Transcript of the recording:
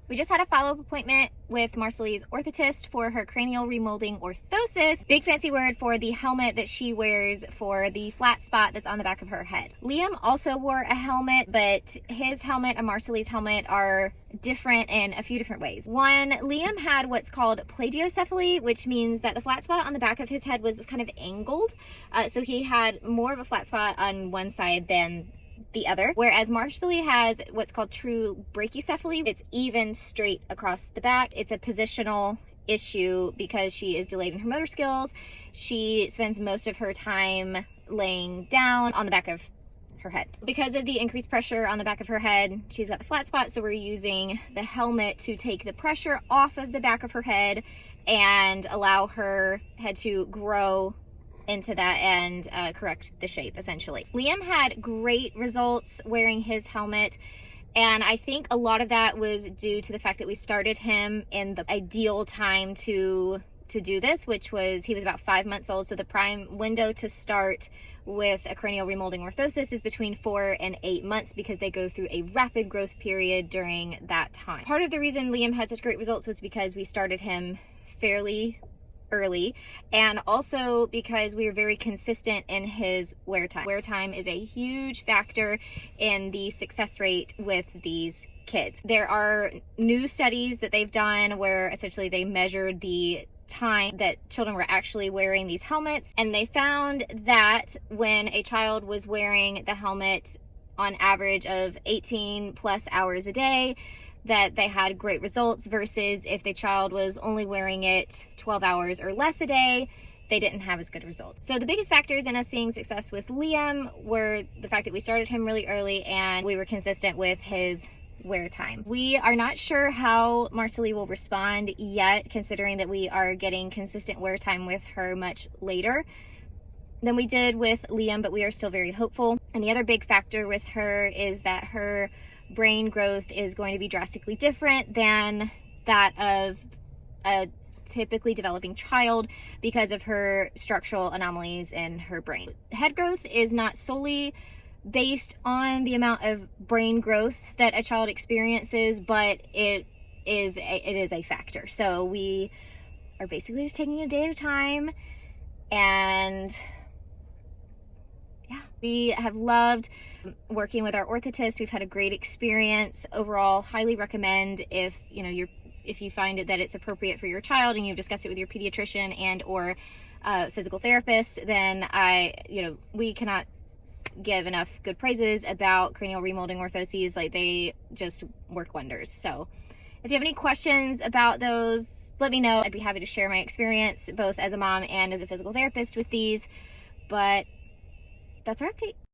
We just had a follow-up appointment with Marceli's orthotist for her cranial remolding orthosis, big fancy word for the helmet that she wears for the flat spot that's on the back of her head. Liam also wore a helmet, but his helmet and Marceli's helmet are different in a few different ways. One, Liam had what's called plagiocephaly, which means that the flat spot on the back of his head was kind of angled. So he had more of a flat spot on one side than the other, whereas Marceli has what's called true brachycephaly. It's even straight across the back. It's a positional issue because she is delayed in her motor skills. She spends most of her time laying down on the back of her head. Because of the increased pressure on the back of her head, she's got the flat spot, so we're using the helmet to take the pressure off of the back of her head and allow her head to grow into that and correct the shape, essentially. Liam had great results wearing his helmet, and I think a lot of that was due to the fact that we started him in the ideal time to do this, which was, he was about 5 months old, so the prime window to start with a cranial remolding orthosis is between 4 and 8 months, because they go through a rapid growth period during that time. Part of the reason Liam had such great results was because we started him fairly early, and also because we were very consistent in his wear time. Wear time is a huge factor in the success rate with these kids. There are new studies that they've done where essentially they measured the time that children were actually wearing these helmets, and they found that when a child was wearing the helmet on average of 18 plus hours a day, that they had great results, versus if the child was only wearing it 12 hours or less a day, they didn't have as good results. So the biggest factors in us seeing success with Liam were the fact that we started him really early and we were consistent with his wear time. We are not sure how Marceli will respond yet, considering that we are getting consistent wear time with her much later than we did with Liam, but we are still very hopeful. And the other big factor with her is that her brain growth is going to be drastically different than that of a typically developing child because of her structural anomalies in her brain. Head growth is not solely based on the amount of brain growth that a child experiences, but it is a factor. So we are basically just taking it a day at a time, and yeah, we have loved working with our orthotist. We've had a great experience overall. Highly recommend if you find it that it's appropriate for your child and you've discussed it with your pediatrician and or physical therapist, then we cannot give enough good praises about cranial remolding orthoses. Like, they just work wonders. So if you have any questions about those, let me know. I'd be happy to share my experience both as a mom and as a physical therapist with these. But that's our update.